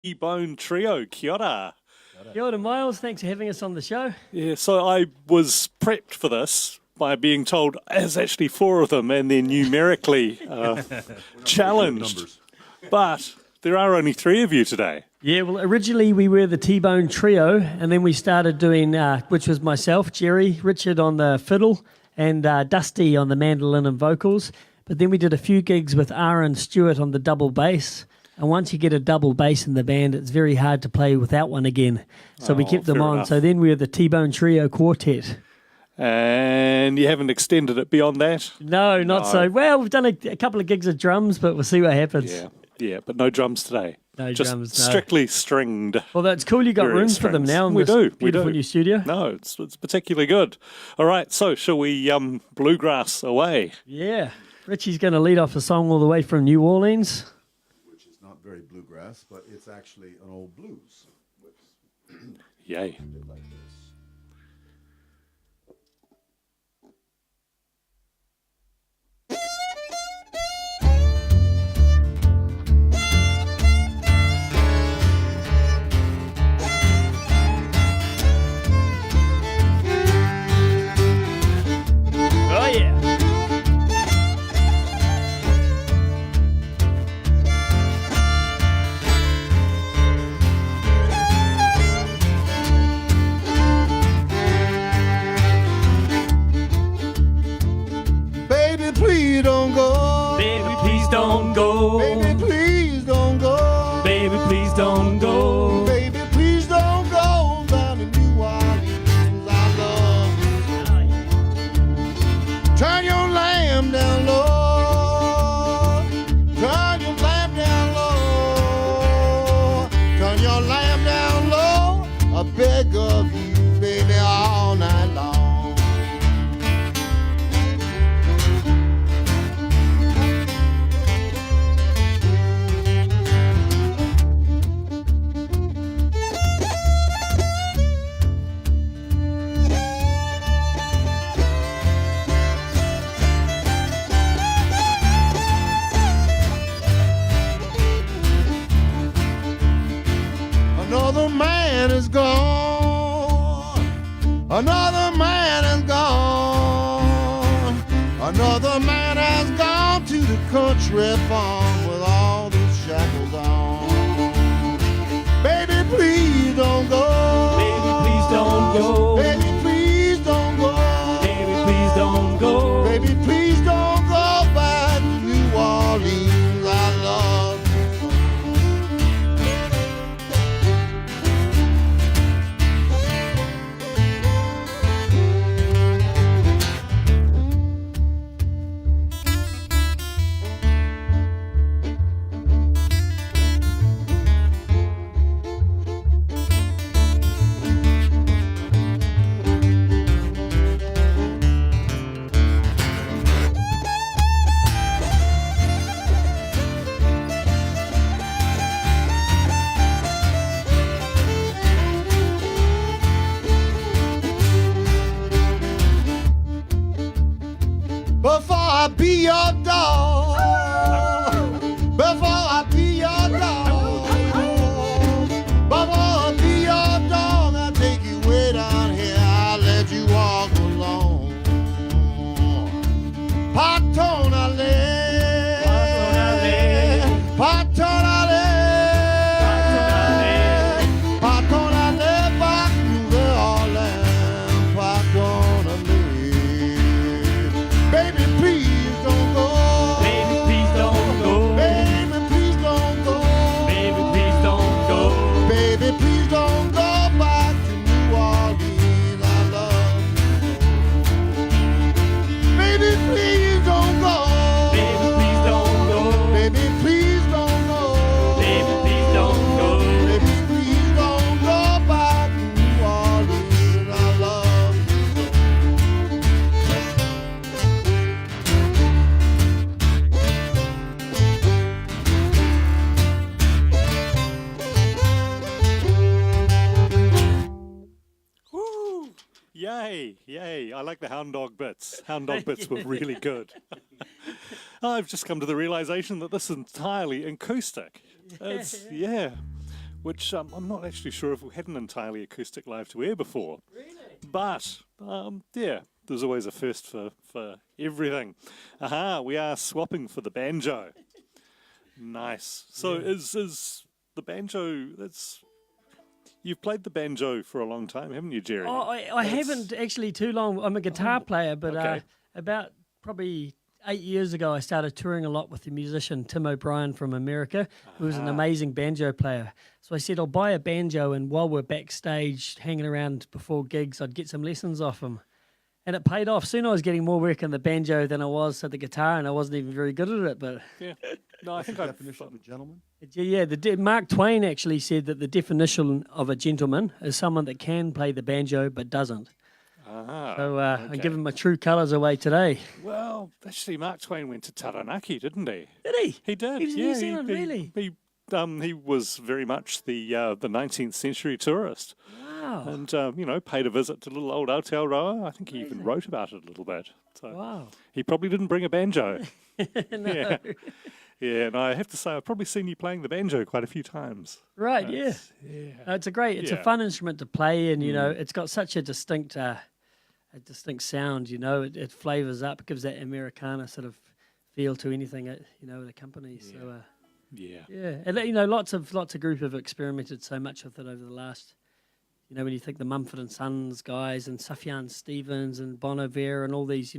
T-Bone Trio. Kia ora. Kia ora, Miles. Thanks for having us on the show. Yeah, so I was prepped for this by being told there's actually four of them and they're numerically challenged. But there are only three of you today. Yeah, well, originally we were the T-Bone Trio, and then we started doing, which was myself, Jerry, Richard on the fiddle, and Dusty on the mandolin and vocals. But then we did a few gigs with Aaron Stewart on the double bass. And once you get a double bass in the band, it's very hard to play without one again. So we kept them on. Enough. So then we were the T-Bone Trio Quartet. And you haven't extended it beyond that? No, not so. Well, we've done a couple of gigs of drums, but we'll see what happens. Yeah, but no drums today. No Just drums, no. strictly stringed. Although it's cool you got various rooms for them strings. now in We this do. beautiful new studio. No, it's particularly good. All right, so shall we bluegrass away? Yeah. Richie's going to lead off a song all the way from New Orleans. Which is not very bluegrass, but it's actually an old blues. Yay. Like this. Oh, yeah. Baby, please don't go. Baby, please don't go. Baby, please don't go. Baby, please don't go. Baby, please don't go down to New Orleans. I love you. Turn your lamp down low. Turn your lamp down low. Turn your lamp down low. I beg of you, baby, all night long. Another man is gone. Another man is gone. Another man has gone to the country farm with all the shackles on. Baby, please don't go. Baby, please don't go. Baby, please don't go. Baby, please don't go. Baby, please don't go back to New Orleans. I love you. Before I be your dog, before I be your dog, before I be your dog, I'll take you way down here, I'll let you walk alone. Parton alley, parton alley, parton alley, back New Orleans, parton alley. Baby, please don't go. Baby, please don't go. Baby, please don't go. Baby, please don't go. Baby, please don't go back to New Orleans. I love you. Baby, please don't go. Baby, please don't go. Baby, please don't go. Baby, please don't go. Baby, please don't go back to New Orleans. I love you. Woo! Yay. I like the hound dog bits. Hound dog bits were really good. I've just come to the realization that this is entirely acoustic. which I'm not actually sure if we had an entirely acoustic live to air before. Really? But, yeah, there's always a first for everything. Aha, we are swapping for the banjo. Nice. So is the banjo, you've played the banjo for a long time, haven't you, Jerry? Oh, I haven't actually too long. I'm a guitar player, but okay. About probably 8 years ago, I started touring a lot with the musician Tim O'Brien from America, who was an amazing banjo player. So I said, I'll buy a banjo, and while we're backstage hanging around before gigs, I'd get some lessons off him. And it paid off. Soon I was getting more work on the banjo than I was at the guitar, and I wasn't even very good at it. But yeah, no, I think the definition of a gentleman. Yeah, Mark Twain actually said that the definition of a gentleman is someone that can play the banjo but doesn't. So I give him my true colours away today. Well, actually, Mark Twain went to Taranaki, didn't he? Did he? He did. He was in New Zealand, really? He was very much the 19th century tourist. Wow. And, paid a visit to little old Aotearoa. I think he even wrote about it a little bit. So wow. He probably didn't bring a banjo. No. Yeah. Yeah, and I have to say, I've probably seen you playing the banjo quite a few times. Right, yeah. It's a fun instrument to play, and, it's got such a distinct sound, it flavours up, gives that Americana sort of feel to anything it accompanies. Yeah. So Yeah. And lots of groups have experimented so much with it over the last, when you think the Mumford and Sons guys and Sufjan Stevens and Bon Iver and all these,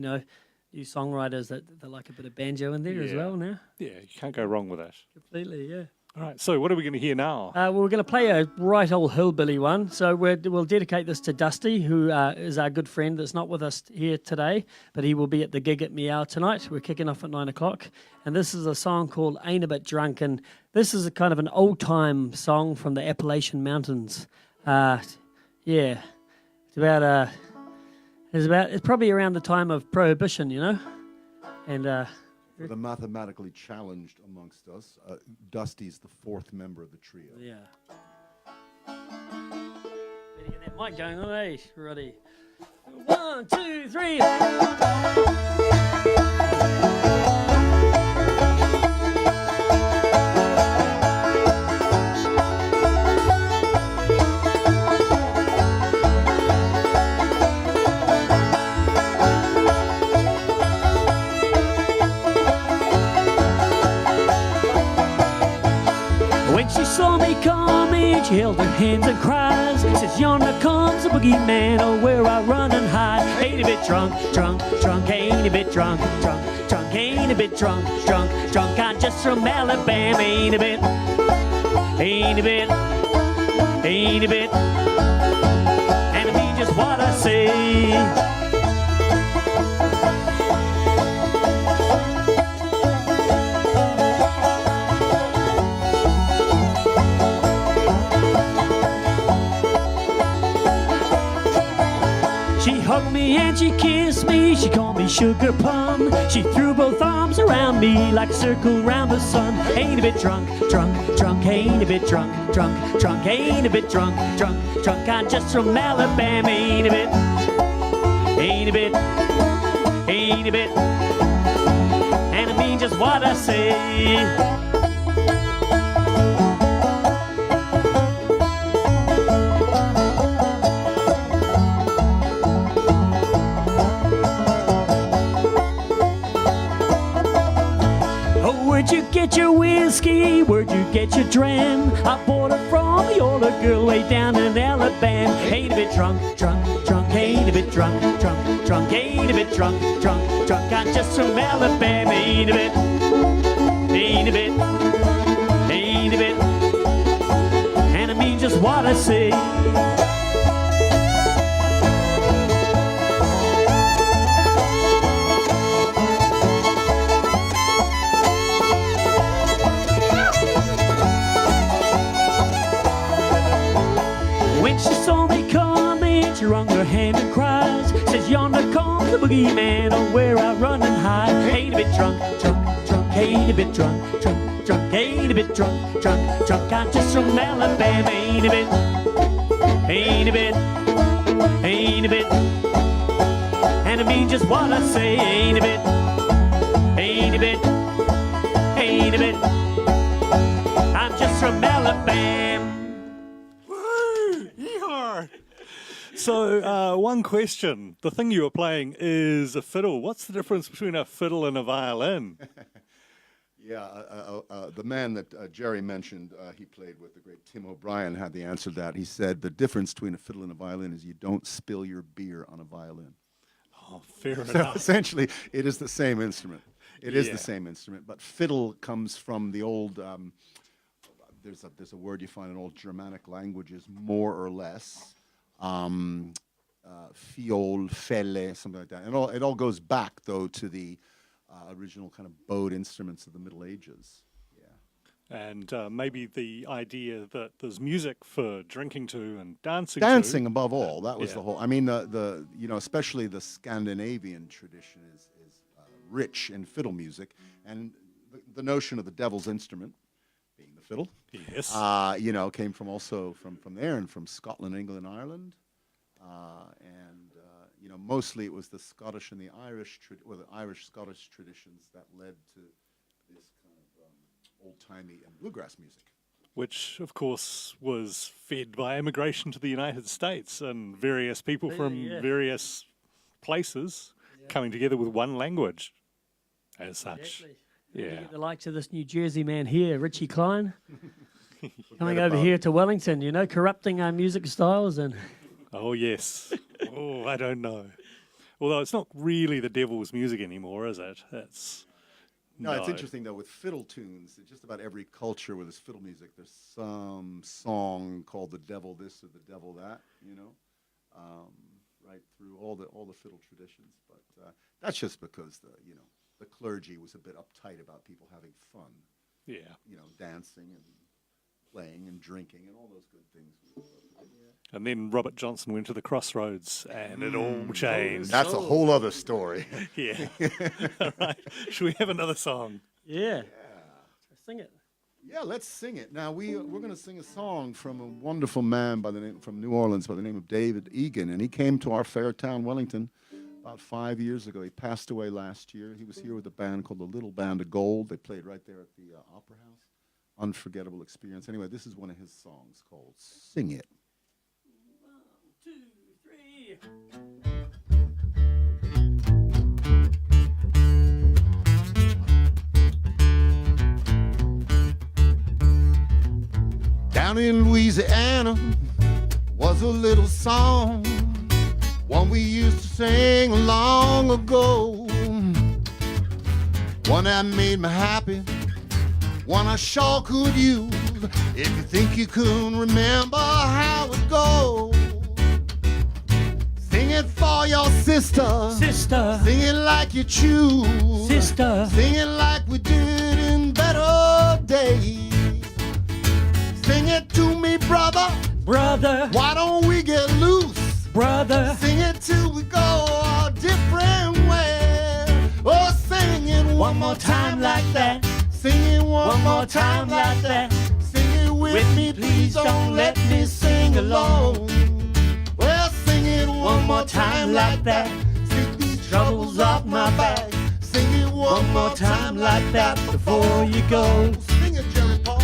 new songwriters that like a bit of banjo in there as well now. Yeah, you can't go wrong with that. Completely, yeah. All right, so what are we going to hear now? We're going to play a right old hillbilly one. So we'll dedicate this to Dusty, who is our good friend that's not with us here today, but he will be at the gig at Meow tonight. We're kicking off at 9 o'clock. And this is a song called Ain't a Bit Drunk. And this is a kind of an old-time song from the Appalachian Mountains. It's probably around the time of Prohibition, and For the mathematically challenged amongst us, Dusty's the fourth member of the trio. Yeah. Better get that mic going on, eh? Ready? 1, 2, 3. She saw me coming, she held her hands and cries. Says, yonder comes a boogeyman, oh, where I run and hide. Ain't a bit drunk, drunk, drunk, ain't a bit drunk, drunk, drunk, ain't a bit drunk, drunk, drunk. I'm just from Alabama, ain't a bit, ain't a bit, ain't a bit. And I mean just what I say. She hugged me and she kissed me, she called me Sugar Plum. She threw both arms around me like a circle around the sun. Ain't a bit drunk, drunk, drunk, ain't a bit drunk, drunk, drunk, ain't a bit drunk, drunk, drunk. I'm just from Alabama, ain't a bit, ain't a bit, ain't a bit. And I mean just what I say. Where'd you get your whiskey? Where'd you get your dram? I bought it from the older girl way down in Alabama. Ain't a bit drunk, drunk, drunk, ain't a bit drunk, drunk, drunk, ain't a bit drunk, drunk, drunk. I'm just from Alabama, ain't a bit, ain't a bit, ain't a bit. And I mean just what I say. When she saw me coming, she wrung her hand and cries. Says, yonder comes the boogeyman, oh, where I run and hide. Ain't a bit drunk, drunk, drunk, ain't a bit drunk, drunk, drunk, ain't a bit drunk, drunk, drunk. I'm just from Alabama, ain't a bit, ain't a bit, ain't a bit. And I mean just what I say, ain't a bit, ain't a bit, ain't a bit. I'm just from Alabama. So, one question. The thing you were playing is a fiddle. What's the difference between a fiddle and a violin? Yeah, the man that Jerry mentioned, he played with, the great Tim O'Brien, had the answer to that. He said the difference between a fiddle and a violin is you don't spill your beer on a violin. Oh, fair So enough. essentially, it is the same instrument. It is Yeah. the same instrument, but fiddle comes from the old. There's a word you find in old Germanic languages, more or less. Fiol, felle, something like that. And it all goes back though to the original kind of bowed instruments of the Middle Ages. Yeah. And maybe the idea that there's music for drinking to and dancing Dancing to. above all. That was Yeah. the whole. I mean, the especially the Scandinavian tradition is rich in fiddle music, and the notion of the devil's instrument being the fiddle. Yes. Came from also from there and from Scotland, England, and Ireland, mostly it was the Scottish and the Irish, the Irish-Scottish traditions that led to this kind of old-timey and bluegrass music. Which, of course, was fed by immigration to the United States and various people from Yeah. various places coming together with one language as such. Exactly. You Yeah. get the likes of this New Jersey man here, Richie Klein, coming Forget over about here to Wellington, corrupting our music styles. And Oh, yes. Oh, I don't know. Although it's not really the devil's music anymore, is it? No, it's interesting though, with fiddle tunes, just about every culture with its fiddle music, there's some song called the devil this or the devil that, right through all the fiddle traditions. But that's just because the clergy was a bit uptight about people having fun, Yeah. dancing and playing and drinking and all those good things. And then Robert Johnson went to the crossroads and it all changed. That's a whole other story. Yeah. All right. Should we have another song? yeah, sing it. Yeah, let's sing it. Now, we're going to sing a song from a wonderful man from New Orleans by the name of David Egan, and he came to our fair town, Wellington, about 5 years ago. He passed away last year. He was here with a band called the Little Band of Gold. They played right there at the Opera House. Unforgettable experience. Anyway, this is one of his songs called Sing It. 1, 2, 3. Down in Louisiana was a little song, one we used to sing long ago, one that made me happy, one I sure could use. If you think you can remember how it goes, sing it for your sister, Sister, sing it like you choose, sister, sing it like we did in better days. Sing it to me, brother. brother, Why don't we get loose? brother. Sing it till we go a different way. Oh, sing it one more time like that. Sing it one more time like that. Sing it with me, please don't let me sing alone. Well, sing it one more time like that. Take these troubles off my back. Sing it one more time like that before you go. Sing it, Jerry Paul.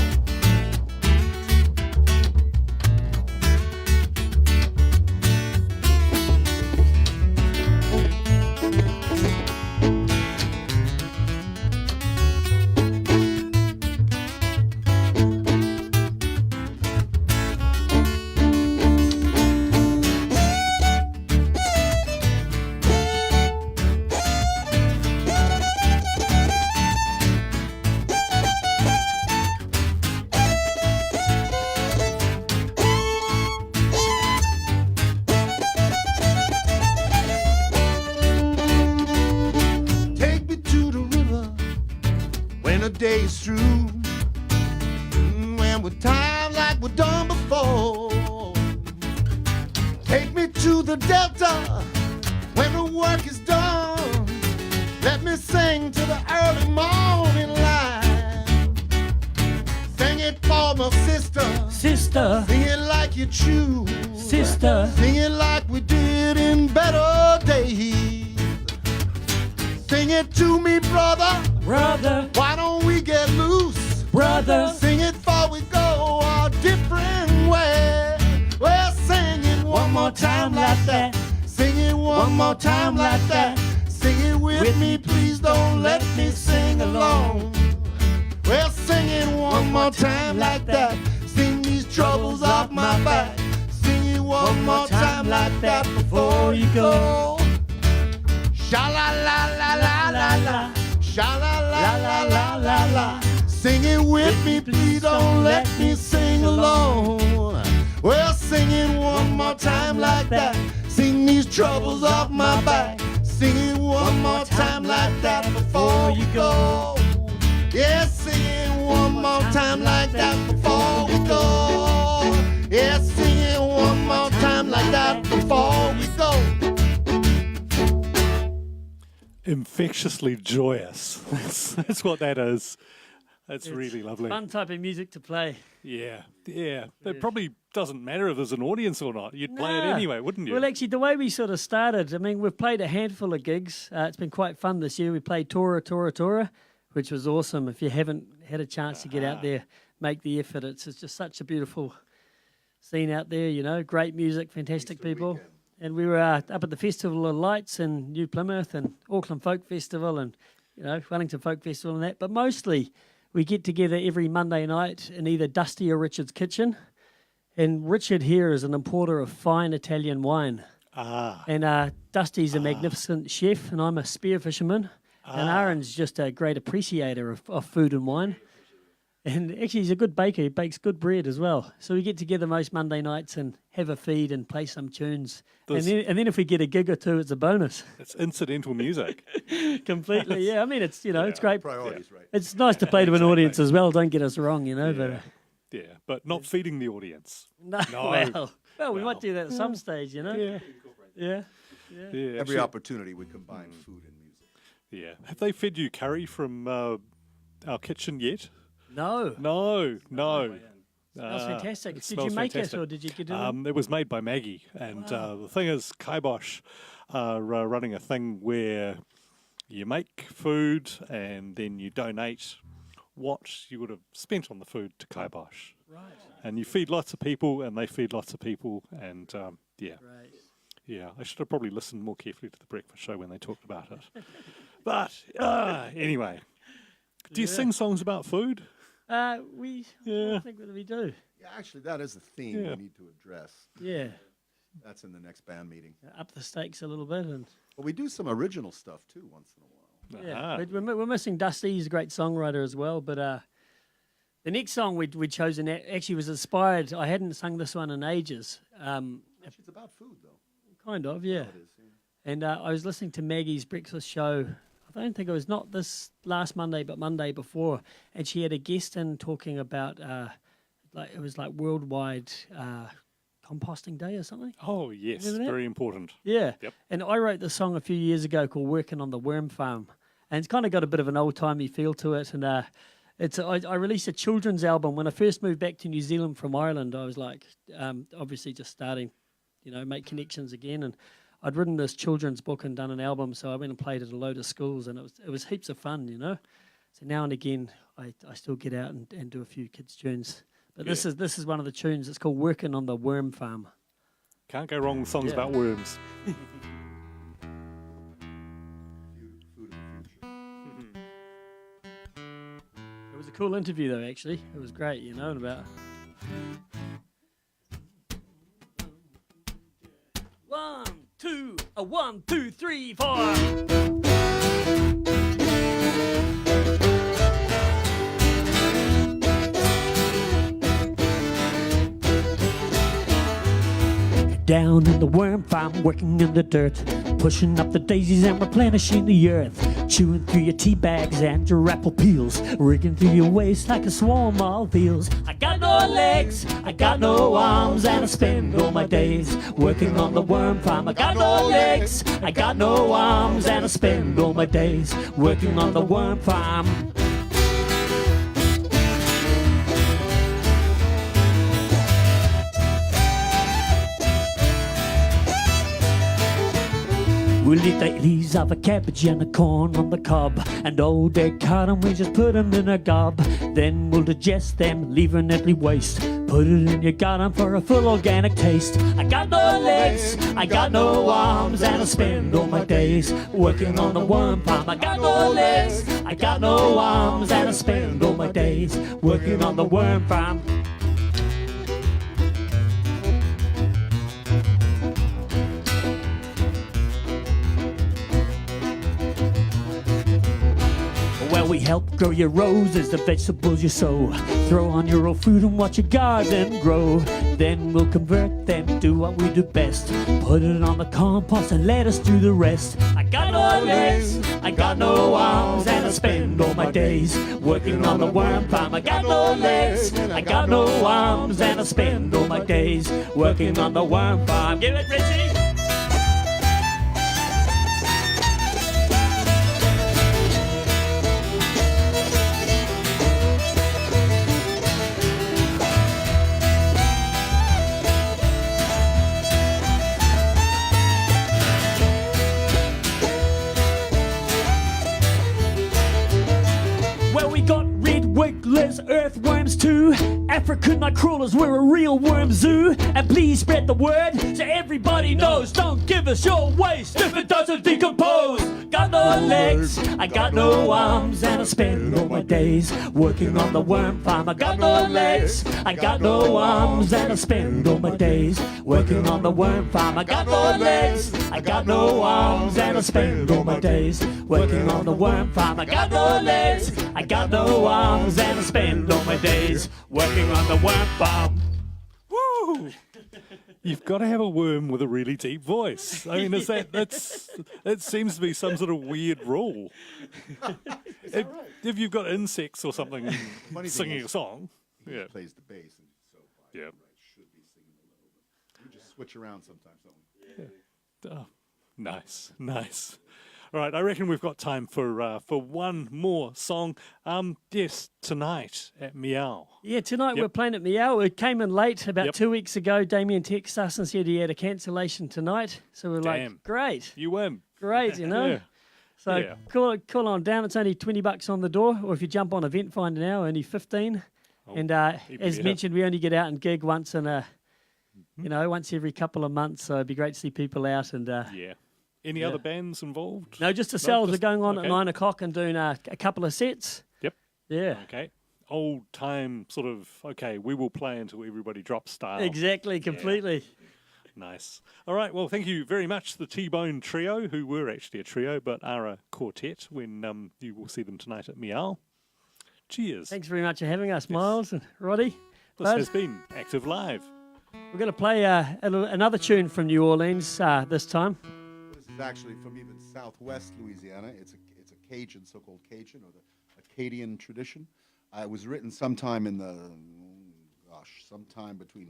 Take me to the river when the day is through. When we're tired like we've done before. Take me to the delta when the work is done. Let me sing to the early morning light. Sing it for my sister. Sister, Sing it like you choose. sister, Sing it like we did in better days. Sing it to me, brother. brother, Why don't we get loose? brother. Sing it before we go a different way. Well, sing it one more time like that. Sing it one more time like that. Sing it with me, please don't let me sing alone. Well, sing it one more time like that. Sing these troubles off my back. Sing it one more time like that before you go. Sha-la-la-la-la-la-la. Sha-la-la-la-la-la-la. Sing it with me, please don't let me sing alone. Well, sing it one more time like that. Sing these troubles off my back. Sing it one more time like that before you go. Yeah, sing it one more time like that before we go. Yeah, sing it one more time like that before we go. Infectiously joyous. That's what that is. That's really lovely. Fun type of music to play. Yeah. It probably doesn't matter if there's an audience or not. You'd play it anyway, wouldn't you? Well, actually, the way we sort of started, I mean, we've played a handful of gigs. It's been quite fun this year. We played Tora, which was awesome. If you haven't had a chance to get out there, make the effort. It's just such a beautiful scene out there, you know. Great music, fantastic people. Weekend. And we were up at the Festival of Lights in New Plymouth and Auckland Folk Festival and, you know, Wellington Folk Festival and that. But mostly we get together every Monday night in either Dusty or Richard's kitchen. And Richard here is an importer of fine Italian wine. And Dusty's a magnificent chef and I'm a spear fisherman. And Aaron's just a great appreciator of food and wine. And actually, he's a good baker. He bakes good bread as well. So we get together most Monday nights and have a feed and play some tunes. And then if we get a gig or two, it's a bonus. It's incidental music. Completely, yeah. I mean, it's, you know, it's great. Priorities, right? It's nice to play to an audience as well. Don't get us wrong, you know. But not feeding the audience. No. Well, we might do that at some stage, you know. Yeah. Every opportunity we combine food and music. Yeah. Have they fed you curry from our kitchen yet? No. That was fantastic. Did you make it or did you get it? It was made by Maggie. And the thing is, Kibosh are running a thing where you make food and then you donate what you would have spent on the food to Kibosh. Right. And you feed lots of people and they feed lots of people. And Right. Yeah, I should have probably listened more carefully to the breakfast show when they talked about it. But anyway, do you sing songs about food? I think that we do. Yeah, actually, that is a theme we need to address. Yeah. That's in the next band meeting. Up the stakes a little bit. Well, we do some original stuff, too, once in a while. Yeah, we're missing Dusty. He's a great songwriter as well. But the next song we'd chosen actually was inspired. I hadn't sung this one in ages. Actually, it's about food, though. Kind of, yeah. It is, yeah. And I was listening to Maggie's breakfast show. I don't think it was not this last Monday, but Monday before. And she had a guest in talking about, it was like worldwide composting day or something. Oh, yes. Very important. Yeah. Yep. And I wrote this song a few years ago called Working on the Worm Farm. And it's kind of got a bit of an old-timey feel to it. And I released a children's album. When I first moved back to New Zealand from Ireland, I was like, obviously just starting, make connections again. And I'd written this children's book and done an album, so I went and played at a load of schools, and it was heaps of fun, So now and again, I still get out and do a few kids' tunes. But this is one of the tunes. It's called Working on the Worm Farm. Can't go wrong with songs about worms. Food of the future. It was a cool interview, though, actually. It was great, and about... 1, 2, 1, 2, 3, 4. Down in the worm farm, working in the dirt, pushing up the daisies and replenishing the earth, chewing through your tea bags and your apple peels, rigging through your waist like a swarm of eels. I got no legs, I got no arms, and I spend all my days working on the worm farm. I got no legs, I got no arms, and I spend all my days working on the worm farm. We'll eat the leaves of a cabbage and the corn on the cob, and old dead cotton, we just put them in a gob. Then we'll digest them, leaving every waste, Put it in your garden for a full organic taste. I got no legs, I got no arms, and I spend all my days working on the worm farm. I got no legs, I got no arms, and I spend all my days working on the worm farm. Well, we help grow your roses, the vegetables you sow. Throw on your own food and watch your garden grow. Then we'll convert them, do what we do best. Put it on the compost and let us do the rest. I got no legs, I got no arms, and I spend all my days working on the worm farm. I got no legs, I got no arms, and I spend all my days working on the worm farm. Give it, Richie! Wigglers, earthworms too, African night crawlers, we're a real worm zoo. And please spread the word so everybody knows. Don't give us your waste if it doesn't decompose. Got no legs, I got no arms, and I spend all my days working on the worm farm. I got no legs, I got no arms, and I spend all my days working on the worm farm. I got no legs, I got no arms, and I spend all my days working on the worm farm. I got no legs, I got no arms, and I spend all my days working on the worm farm. Woo! You've got to have a worm with a really deep voice. I mean, that seems to be some sort of weird rule. If you've got insects or something singing a song, he plays the bass, and so yeah, should be singing a little bit. We just switch around sometimes, don't we? Oh, nice. All right, I reckon we've got time for one more song. Yes, tonight at Meow. Yeah, tonight we're playing at Meow. It came in late about 2 weeks ago. Damien texted us and said he had a cancellation tonight. So we're like, great. You win. Great, you know. Yeah. So call on down. It's only $20 on the door. Or if you jump on Event Finder now, only 15. And as mentioned, we only get out and gig once in once every couple of months. So it'd be great to see people out and Any other bands involved? No, just ourselves. We're going on at 9 o'clock and doing a couple of sets. Yep. Yeah. Okay. Old time sort of, we will play until everybody drops style. Exactly, completely. Yeah. Nice. All right, well, thank you very much, the T-Bone Trio, who were actually a trio but are a quartet when you will see them tonight at Meow. Cheers. Thanks very much for having us, Miles and Roddy. This has been Active Live. We're going to play another tune from New Orleans this time. Is actually from even southwest Louisiana. It's a Cajun, so-called Cajun, or the Acadian tradition. It was written sometime between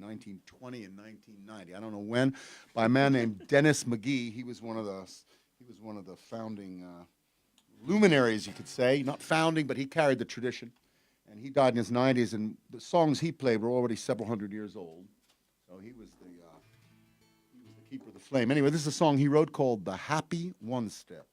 1920 and 1990. I don't know when, by a man named Dennis McGee. He was one of the founding luminaries, you could say. Not founding, but he carried the tradition. And he died in his 90s, and the songs he played were already several hundred years old. So he was the keeper of the flame. Anyway, this is a song he wrote called The Happy One Step.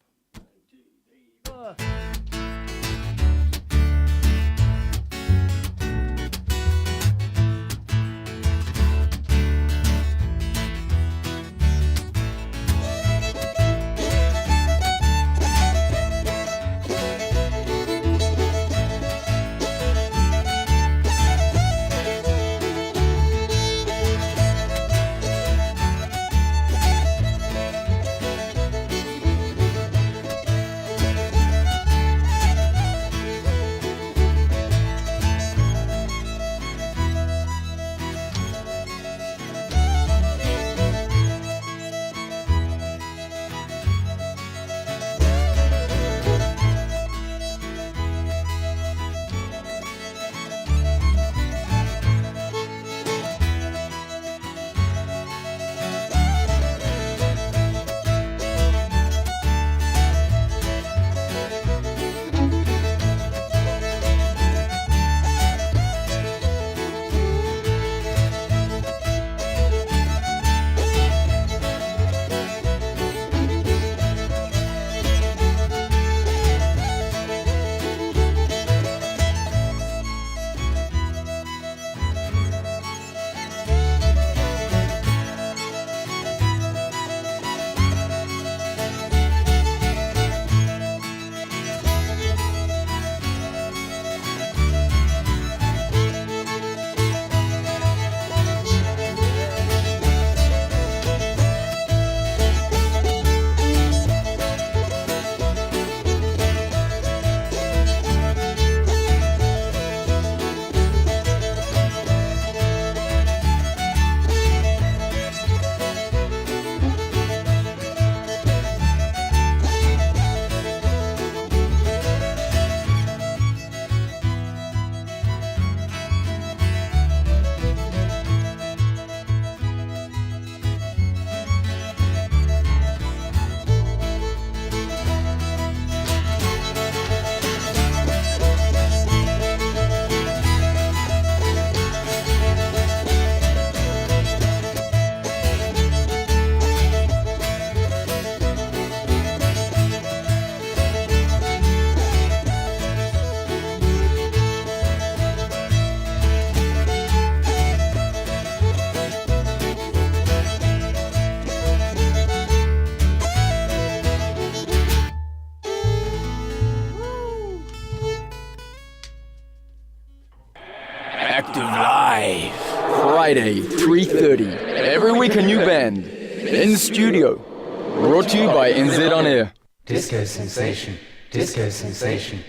Friday, 3:30. Every week a new band. In studio. Brought to you by NZ On Air. Disco sensation, disco sensation.